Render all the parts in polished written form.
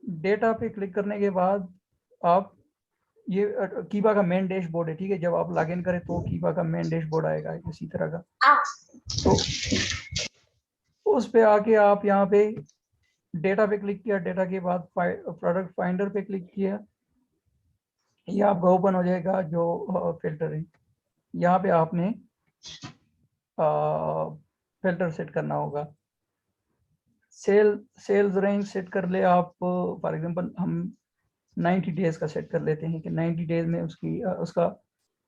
Data पे click करने के बाद आप ये कीबा का मेन डैशबोर्ड है, ठीक है। जब आप लॉगिन करें तो कीबा का मेन डैशबोर्ड आएगा इसी तरह का। तो उस पे आके आप यहाँ पे डेटा पे क्लिक किया, डेटा के बाद प्रोडक्ट फाइंडर पे क्लिक किया, ये आपका ओपन हो जाएगा जो फिल्टर है। यहाँ पे आपने फिल्टर सेट करना होगा। सेल्स रेंज सेट कर ले आप। फॉर एग्जांपल हम 90 डेज का सेट कर लेते हैं कि 90 डेज में उसका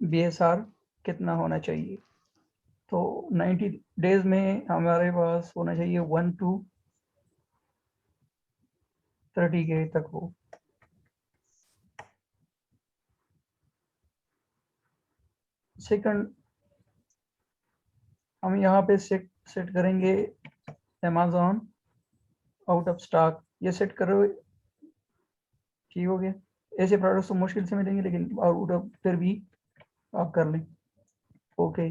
BSR कितना होना चाहिए। तो 90 डेज में हमारे पास होना चाहिए 1 to 30 के तक हो। सेकंड हम यहाँ पे सेट करेंगे अमेज़न आउट ऑफ स्टॉक। ये सेट करो, ठीक हो गया। ऐसे प्रोडक्ट्स तो मुश्किल से मिलेंगे, लेकिन आउट ऑफ फिर भी आप कर लें। ओके,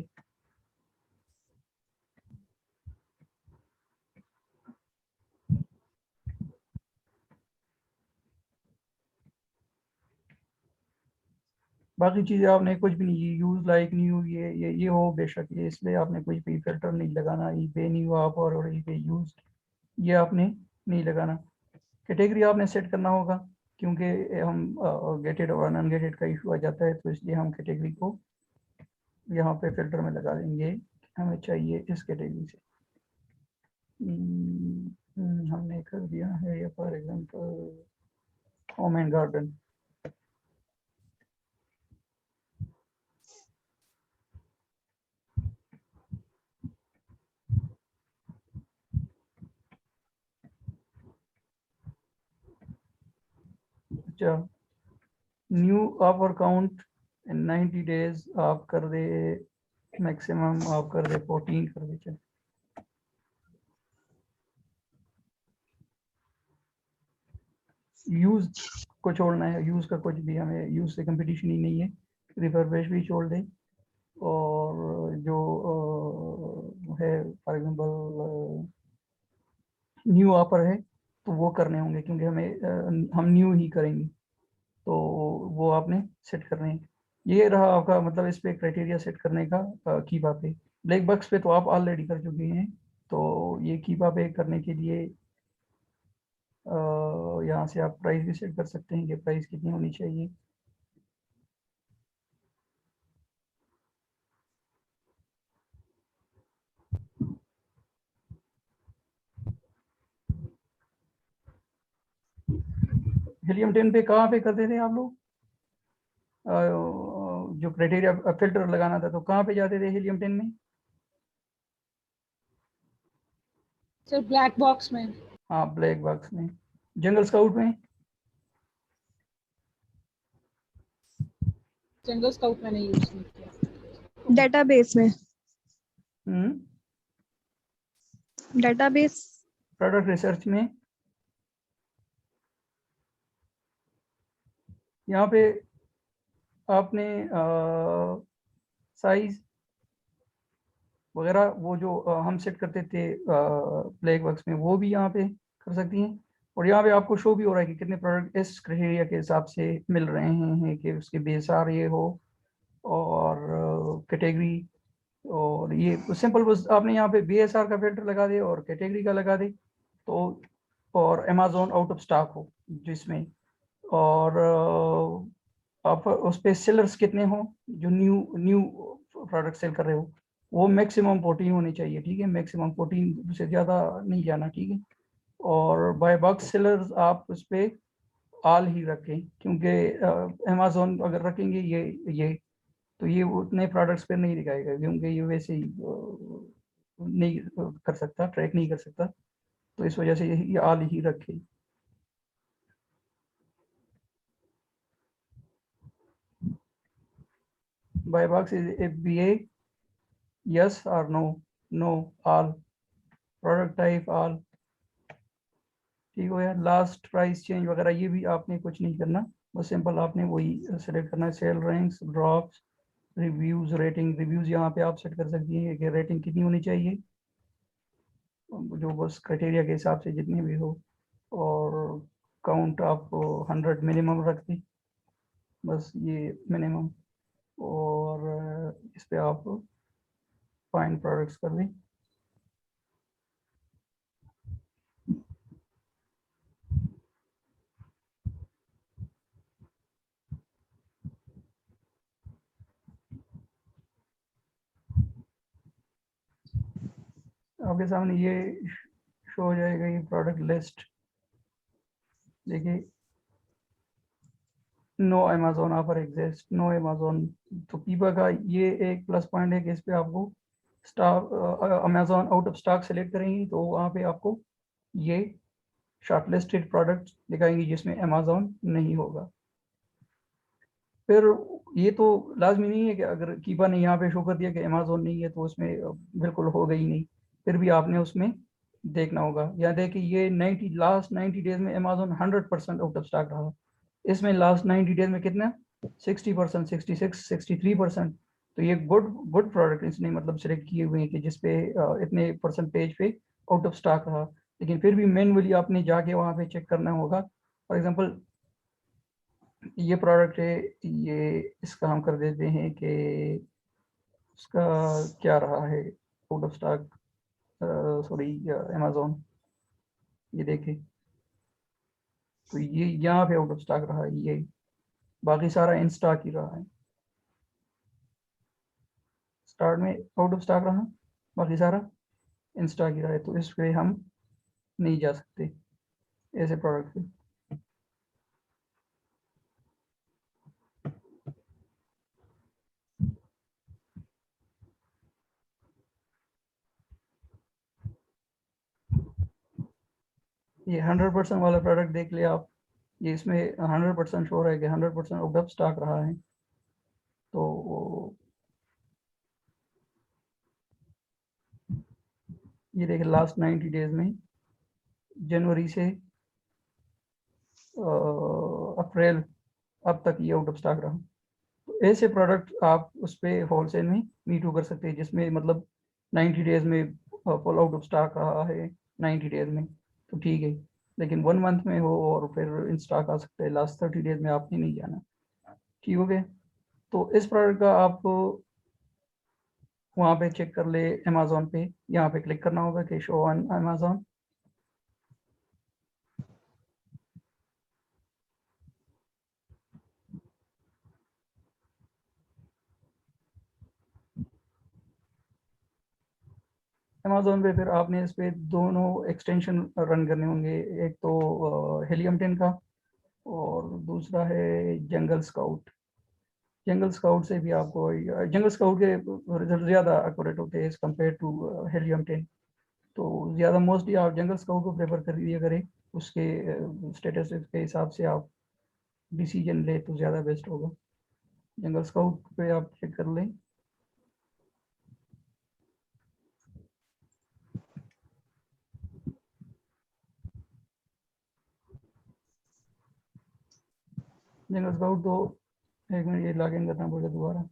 बाकी चीज़ें आपने कुछ भी नहीं, यूज लाइक न्यू, ये हो बेशक, ये इसलिए आपने कुछ भी फिल्टर नहीं लगाना। ई पे न्यू आप और ई पे यूज, ये आपने नहीं लगाना। कैटेगरी आपने सेट करना होगा, क्योंकि हम गेटेड और अनगेटेड का इशू आ जाता है, तो इसलिए हम कैटेगरी को यहाँ पे फिल्टर में लगा देंगे। हमें चाहिए इस कैटेगरी से। हमने कर दिया है या for example home and garden. अच्छा, new offer count in 90 days आप कर दे, मैक्सिमम आप कर दे 14 कर दे। चल, यूज को छोड़ना है, यूज का कुछ भी, हमें यूज से कंपटीशन ही नहीं है। रिफर्बिश भी छोड़ दे, और जो है फॉर एग्जांपल न्यू ऑफर है तो वो करने होंगे, क्योंकि हम न्यू ही करेंगे, तो वो आपने सेट करने हैं। ये रहा आपका मतलब इस पे क्राइटेरिया सेट करने का। कीबा पे, ब्लैक बॉक्स पे तो आप ऑलरेडी कर चुके हैं। तो ये कीबा पे करने के लिए यहाँ से आप प्राइस भी सेट कर सकते हैं कि प्राइस कितनी होनी चाहिए। हीलियम 10 पे कहाँ पे करते थे आप लोग? जो क्राइटेरिया फिल्टर लगाना था, तो कहाँ पे जाते थे हीलियम 10 में? सर ब्लैक बॉक्स में। हाँ, ब्लैक बॉक्स में। जंगल स्काउट में? जंगल स्काउट मैंने यूज नहीं किया। डेटाबेस में। हम्म, डेटाबेस। प्रोडक्ट रिसर्च में। यहाँ पे आपने साइज वगैरह वो जो हम सेट करते थे ब्लैक बॉक्स में, वो भी यहाँ पे कर सकती हैं। और यहाँ पे आपको शो भी हो रहा है कि कितने प्रोडक्ट इस क्राइटेरिया के हिसाब से मिल रहे हैं, कि उसके BSR ये हो और कैटेगरी। और ये सिंपल, बस आपने यहाँ पे BSR का फिल्टर लगा दे और कैटेगरी का लगा दे, तो और अमेज़न आउट ऑफ स्टॉक हो जिसमें, और आप उस पे सेलर्स कितने हो जो न्यू न्यू प्रोडक्ट सेल कर रहे हो, वो मैक्सिमम 14 होने चाहिए, ठीक है। मैक्सिमम 14 से ज़्यादा नहीं जाना, ठीक है। और बाय बॉक्स सेलर्स आप उस पर ऑल ही रखें, क्योंकि अमेज़न अगर रखेंगे ये तो ये उतने प्रोडक्ट्स पे नहीं दिखाएगा, क्योंकि ये वैसे ही नहीं कर सकता, ट्रैक नहीं कर सकता। तो इस वजह से ये ऑल ही रखे। Buy box is FBA, yes or no? No, all. Product type all, ठीक हो गया। लास्ट प्राइस चेंज वगैरह ये भी आपने कुछ नहीं करना, बस सिंपल आपने वही सेलेक्ट करना है। Sell ranks, drops, reviews, rating. Reviews यहाँ पे आप सेट कर सकती हैं कि रेटिंग कितनी होनी चाहिए, जो बस क्राइटेरिया के हिसाब से जितनी भी हो। और काउंट आप 100 मिनिमम रख दी, बस ये मिनिमम, और इस पे आप फाइंड प्रोडक्ट्स कर दी। आपके सामने ये शो हो जाएगा ये प्रोडक्ट लिस्ट। देखिए no Amazon offer exist, no Amazon. तो कीपा का ये एक प्लस पॉइंट है कि इस पे आपको stock, Amazon out of stock select करेंगी तो वहाँ पे आपको ये शॉर्टलिस्टेड प्रोडक्ट दिखाएंगी जिसमें अमेजोन नहीं होगा। फिर ये तो लाजमी नहीं है कि अगर कीपा ने यहाँ पे शो कर दिया कि अमेजोन नहीं है तो उसमें बिल्कुल होगा ही नहीं, फिर भी आपने उसमें देखना होगा। या देखिए ये 90 लास्ट 90 डेज में अमेजोन 100% आउट ऑफ स्टॉक रहा। इसमें लास्ट 90 डेज में कितना 60%, 66, 63%। तो ये गुड प्रोडक्ट इसने मतलब सिलेक्ट किए हुए हैं कि जिसपे इतने परसेंटेज पे आउट ऑफ स्टॉक रहा। लेकिन फिर भी मैनुअली आपने जाके वहाँ पे चेक करना होगा। फॉर एग्जांपल ये प्रोडक्ट है, ये इसका हम कर देते हैं कि उसका क्या रहा है out of stock, sorry Amazon, ये देखें तो ये यहाँ पे आउट ऑफ स्टॉक रहा है, ये बाकी सारा इन स्टॉक ही रहा है। स्टार्ट में आउट ऑफ स्टॉक रहा, बाकी सारा इन स्टॉक ही रहा है, तो इस पे हम नहीं जा सकते ऐसे प्रोडक्ट पे। ये 100% वाला प्रोडक्ट देख लिया आप, ये इसमें 100% श्योर है कि 100% आउट ऑफ स्टॉक रहा है। तो ये देखिए लास्ट 90 डेज में जनवरी से अप्रैल अब तक ये आउट ऑफ स्टॉक रहा। तो ऐसे प्रोडक्ट आप उस पर होलसेल में मीटू कर सकते हैं जिसमें मतलब 90 डेज में फुल आउट ऑफ स्टॉक रहा है 90 डेज में, तो ठीक है। लेकिन 1 मंथ में हो और फिर इन स्टॉक आ सकता है, लास्ट 30 डेज में आपने नहीं जाना। ठीक हो गया। तो इस प्रोडक्ट का आप वहाँ पे चेक कर ले अमेजोन पे, यहाँ पे क्लिक करना होगा कि शो ऑन अमेजोन। अमेजोन पे फिर आपने इस पे दोनों एक्सटेंशन रन करने होंगे, एक तो हेलियम 10 का और दूसरा है जंगल स्काउट। जंगल स्काउट से भी आपको जंगल स्काउट के रिजल्ट ज़्यादा एक्यूरेट होते हैं एज कम्पेयर टू हेलियम 10। तो ज़्यादा मोस्टली आप जंगल स्काउट को प्रेफर करिए करें, उसके स्टेटस के हिसाब से आप डिसीजन ले तो ज़्यादा बेस्ट होगा। जंगल स्काउट पे आप चेक कर लें। जंगल स्काउट तो एक मिनट ये लॉगिन करना पड़ेगा दोबारा।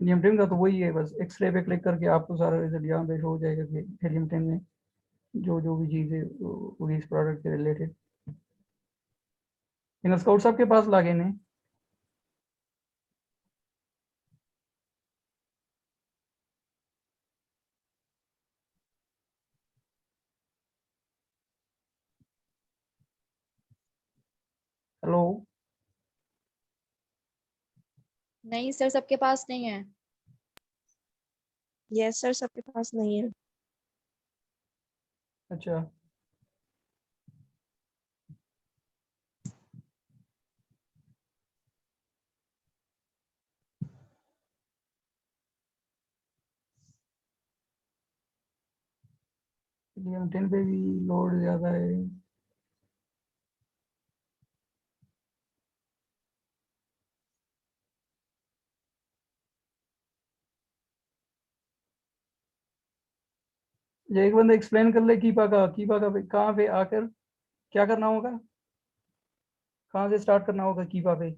हेलियम 10 का तो वही है, बस एक्सरे पे क्लिक करके आपको सारा रिजल्ट यहाँ पे शो हो जाएगा कि हेलियम 10 में जो जो भी चीज़ है वो इस प्रोडक्ट के रिलेटेड। जंगल स्काउट सबके पास लॉगिन है। हेलो। नहीं सर, सबके पास नहीं है। यस सर, सबके पास नहीं है। अच्छा, हेलियम 10 पे भी लोड ज़्यादा है। जो एक बंदा एक्सप्लेन कर ले कीपा का कहाँ पे आकर क्या करना होगा, कहाँ से स्टार्ट करना होगा कीपा पे,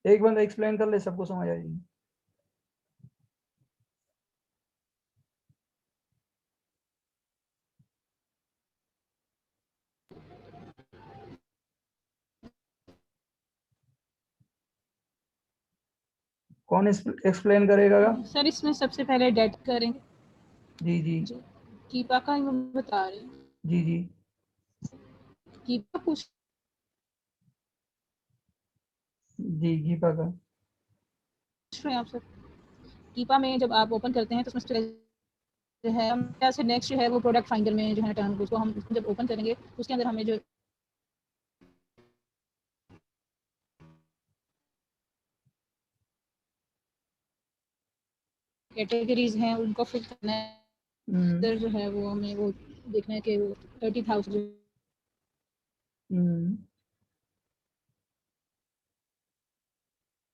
एक बंदा एक्सप्लेन कर ले, सबको समझ आ जाएगी। कौन एक्सप्लेन करेगा? सर इसमें सबसे पहले डेट करेंगे। जी जी जी कीपा का ही मैं बता रही हूँ। जी जी कीपा पूछ जी कीपा का रहे हैं आप सर। कीपा में जब आप ओपन करते हैं तो उसमें जो है हम से नेक्स्ट जो है वो प्रोडक्ट फाइंडर में जो है टर्न उसको हम जब ओपन करेंगे उसके अंदर हमें जो कैटेगरीज हैं उनको फिल करना है। अंदर जो है वो हमें वो देखना है कि 30,000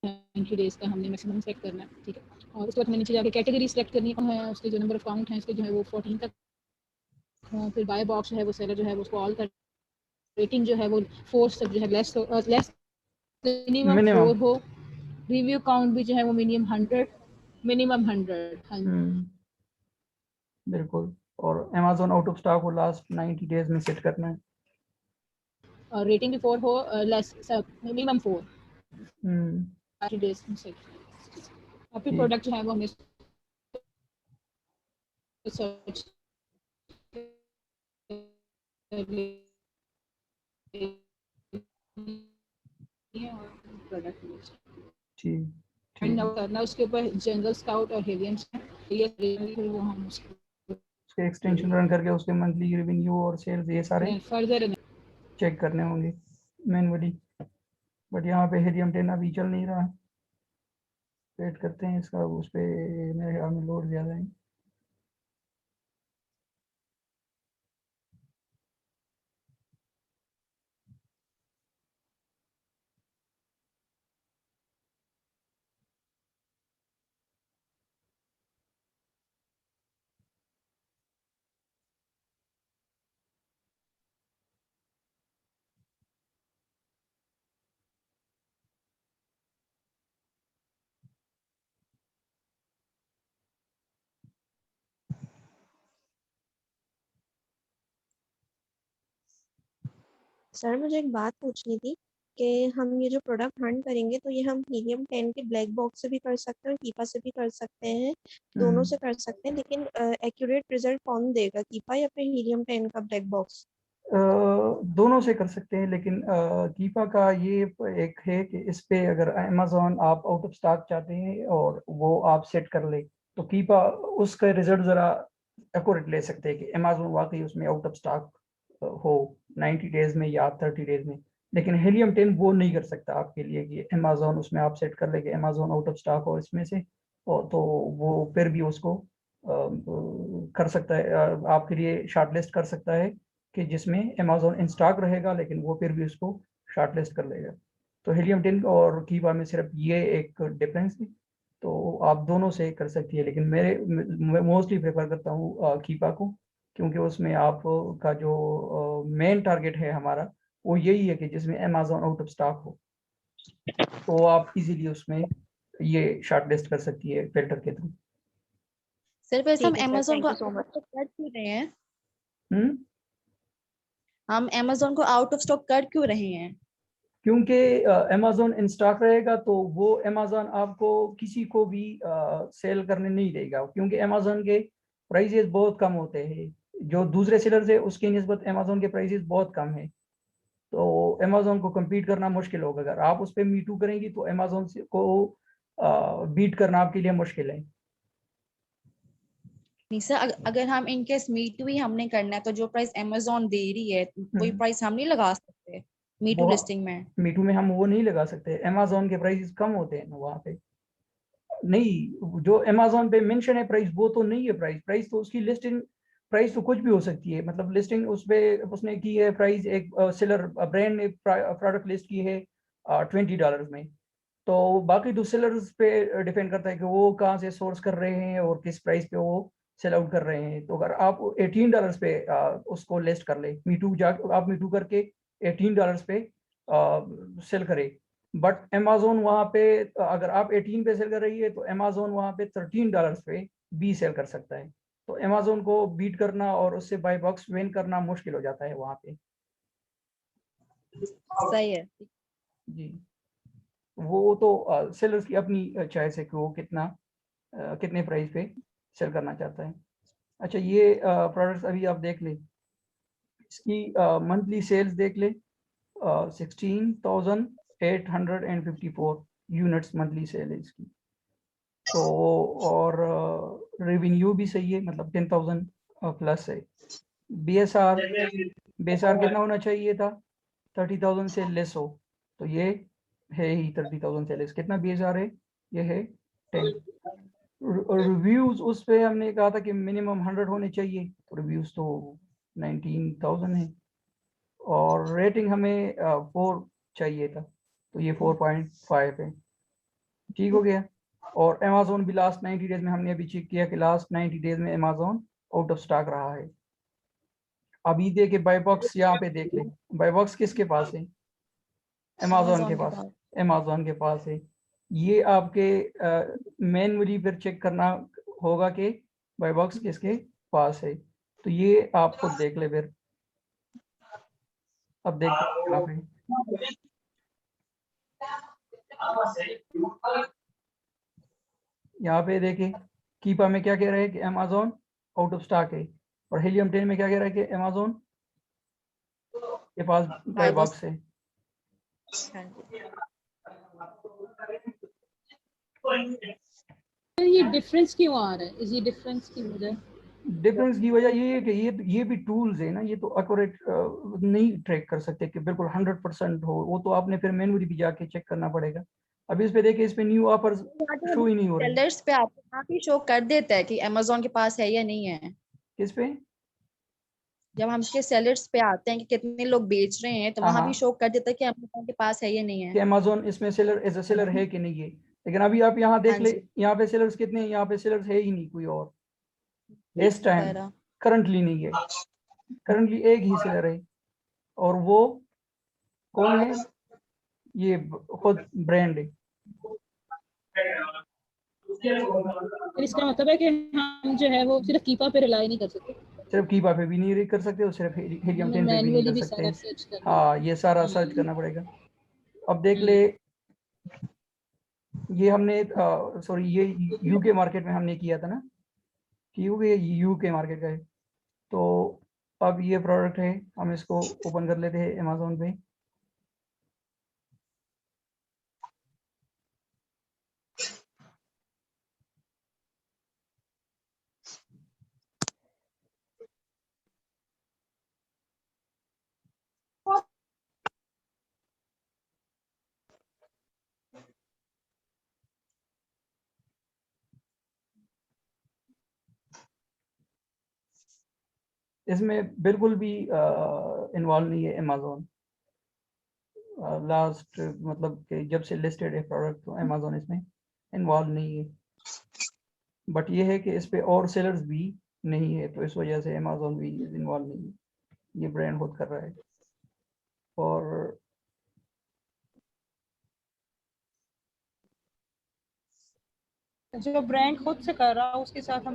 90 डेज का हमने मैक्सिमम सेट करना है, ठीक है। और उसके बाद हमें नीचे जाके कैटेगरी सेलेक्ट करनी है, उसके जो नंबर ऑफ काउंट है उसके जो है वो 14 तक हो। फिर बाय बॉक्स जो है वो सेलर जो है वो उसको ऑल कर, रेटिंग जो है वो 4 तक जो है लेस मिनिमम मिनिमम 4 हो। रिव्यू काउंट भी जो है वो मिनिमम 100। हाँ बिल्कुल। और अमेज़न आउट ऑफ स्टॉक को लास्ट 90 डेज में सेट करना है। और रेटिंग भी 4 हो, लेस मिनिमम 4 हम्म 30 डेज में सेट। और फिर ठीक। प्रोडक्ट जो है वो हमें सर्च प्रोडक्ट ठीक फाइंड ठीक। आउट करना उसके ऊपर जनरल स्काउट और हेलियंस है, ये फिर वो हम उसके एक्सटेंशन रन करके उसके मंथली रेवेन्यू और सेल्स ये सारे फर्दर चेक करने होंगे मैनुअली। बट यहाँ पे हीलियम 10 अभी चल नहीं रहा, वेट करते हैं इसका, उस पर मेरे ख्याल में लोड ज़्यादा है। सर मुझे एक बात पूछनी थी कि हम ये जो प्रोडक्ट हंट करेंगे तो ये हम हीलियम 10 के ब्लैक बॉक्स से भी कर सकते हैं और कीपा से भी कर सकते हैं, दोनों से कर सकते हैं, लेकिन एक्यूरेट रिजल्ट कौन देगा, कीपा या फिर हीलियम 10 का ब्लैक बॉक्स? दोनों से कर सकते हैं, लेकिन कीपा का ये एक है कि इस पे अगर अमेज़न आप आउट ऑफ स्टॉक चाहते हैं और वो आप सेट कर ले, तो कीपा उसका रिजल्ट ज़रा एक्यूरेट ले सकते हैं कि अमेज़न वाकई उसमें आउट ऑफ स्टॉक हो 90 डेज में या 30 डेज में। लेकिन हीलियम 10 वो नहीं कर सकता आपके लिए कि अमेज़न उसमें आप सेट कर ले कि अमेज़न आउट ऑफ स्टॉक हो इसमें से, और तो वो फिर भी उसको कर सकता है, आपके लिए शॉर्टलिस्ट कर सकता है कि जिसमें अमेज़न इन स्टॉक रहेगा, लेकिन वो फिर भी उसको शॉर्टलिस्ट कर लेगा। तो हीलियम 10 और कीपा में सिर्फ ये एक डिफरेंस है। तो आप दोनों से कर सकती है, लेकिन मैं मोस्टली प्रेफर करता हूँ कीपा को, क्योंकि उसमें आप का जो मेन टारगेट है हमारा वो यही है कि जिसमें अमेज़न आउट ऑफ स्टॉक हो, तो आप इजीली उसमें ये शॉर्टलिस्ट कर सकती है फिल्टर के थ्रू। सिर्फ ऐसे हम ठीक है सर, अमेजोन को थैंक यू सो मच। तो कर क्यों रहे हैं? हम्म हम अमेजोन को आउट ऑफ स्टॉक कर क्यों रहे हैं? क्योंकि अमेज़न इन स्टॉक रहेगा तो वो अमेज़न आपको किसी को भी सेल करने नहीं देगा, क्योंकि अमेज़न के प्राइजेस बहुत कम होते हैं, जो दूसरे सेलर है उसकी निस्बत अमेज़न के प्राइजेस बहुत कम है। तो अमेज़न को compete करना मुश्किल होगा, अगर आप उस पर मी टू करेंगी तो अमेज़न को बीट करना आपके लिए मुश्किल है। नहीं सर, अगर हम इनकेस मीटू ही हमने करना है तो जो प्राइस अमेजोन दे रही है वही प्राइस हम नहीं लगा सकते मीटू वो लिस्टिंग में? मी टू में हम वो नहीं लगा सकते, अमेज़न के प्राइस कम होते हैं वहाँ पे। नहीं, जो अमेज़न पे मेंशन है प्राइस वो तो नहीं है, प्राइस तो उसकी लिस्टिंग प्राइस तो कुछ भी हो सकती है, मतलब लिस्टिंग उस पे उसने की है प्राइस, एक सेलर ब्रांड ने प्रोडक्ट लिस्ट की है $20 में, तो बाकी तो सेलर्स पे डिपेंड करता है कि वो कहाँ से सोर्स कर रहे हैं और किस प्राइस पे वो सेल आउट कर रहे हैं, तो अगर आप $18 पे उसको लिस्ट कर ले, मीटू आप मीटू करके $18 पे सेल करे, बट अमेजोन वहाँ पे अगर आप 18 पे सेल कर रही है तो अमेजोन वहाँ पे $13 पे भी सेल कर सकता है। तो अमेजोन को बीट करना और उससे बाय बॉक्स विन करना मुश्किल हो जाता है वहाँ पे। सही है। जी, वो तो सेलर्स की अपनी चॉइस है कि वो कितने प्राइस पे सेल करना चाहता है। अच्छा, ये प्रोडक्ट्स अभी आप देख ले, इसकी मंथली सेल्स देख ले, 16,854 यूनिट्स मंथली सेल है इसकी। तो और रेवेन्यू भी सही है, मतलब 10,000 प्लस है। बीएसआर कितना होना चाहिए था? 30,000 से लेस हो, तो ये है ही 30,000 से लेस। कितना बीएसआर है? ये है 10। रिव्यूज उस पे हमने कहा था कि मिनिमम 100 होने चाहिए, तो रिव्यूज तो 19,000 है। और रेटिंग हमें 4 चाहिए था, तो ये 4.5 है। ठीक हो गया। और अमेजोन भी लास्ट 90 डेज में हमने अभी चेक किया कि लास्ट 90 डेज में अमेजोन आउट ऑफ स्टॉक रहा है। अभी देखे बाय बॉक्स, यहाँ पे देख ले, बाय बॉक्स किसके पास है? अमेजोन के पास। अमेजोन के पास है। ये आपके मैन्युअली फिर चेक करना होगा कि बाय बॉक्स किसके पास है, तो ये आप खुद देख ले फिर। अब देखते हैं यहाँ पे, यहाँ पे देखें कीपा में क्या कह रहा है कि अमेजोन आउट ऑफ स्टॉक है, और हीलियम 10 में क्या कह रहा है कि अमेजोन के पास बाय बॉक्स है। ये डिफरेंस क्यों आ रहा है? ये डिफरेंस की वजह? डिफरेंस की वजह ये है कि ये भी टूल्स है ना, ये तो एक्यूरेट नहीं ट्रैक कर सकते कि बिल्कुल 100% हो, वो तो आपने फिर मैन्युअली भी जाके चेक करना पड़ेगा। अभी इस पे देखिए, इस पे न्यू ऑफर्स शो ही नहीं हो रहे। सेलर्स पे आपको यहाँ भी शो कर देता है कि अमेजोन के पास है या नहीं है। किस पे? जब हम इसके सेलर्स पे आते हैं कि कितने लोग बेच रहे हैं, तो वहां भी शो कर देता है कि अमेजोन के पास है या नहीं है। कि अमेजोन इसमें सेलर एज अ सेलर है कि नहीं है। लेकिन अभी आप यहाँ देख हाँ ले, जी। यहाँ पे सेलर्स कितने हैं? यहाँ पे सेलर्स है ही नहीं कोई और इस टाइम, वगैरह। करंटली नहीं है। करंटली एक ही सेलर है, और वो कौन है? ये खुद ब्रांड है। फिर इसका मतलब है कि हम जो है वो सिर्फ कीपा पे रिलाई नहीं कर सकते, सिर्फ कीपा पे भी नहीं कर सकते, और सिर्फ हीलियम 10 पे भी नहीं मैन्युअली कर भी सकते। सारा सर्च करना। हाँ, ये सारा सर्च करना पड़ेगा। अब देख ले, ये हमने सॉरी, ये यूके मार्केट में हमने किया था ना, कि यूके मार्केट का है। तो अब ये प्रोडक्ट है, हम इसको ओपन कर लेते हैं अमेजोन पे। इसमें बिल्कुल भी इन्वॉल्व नहीं है अमेजोन। लास्ट मतलब कि जब से लिस्टेड है प्रोडक्ट, तो अमेजोन इसमें इन्वॉल्व नहीं है। बट ये है कि इस पे और सेलर्स भी नहीं है, तो इस वजह से अमेजोन भी इन्वॉल्व नहीं है, ये ब्रांड खुद कर रहा है। और जो ब्रांड खुद से कर रहा है उसके साथ हम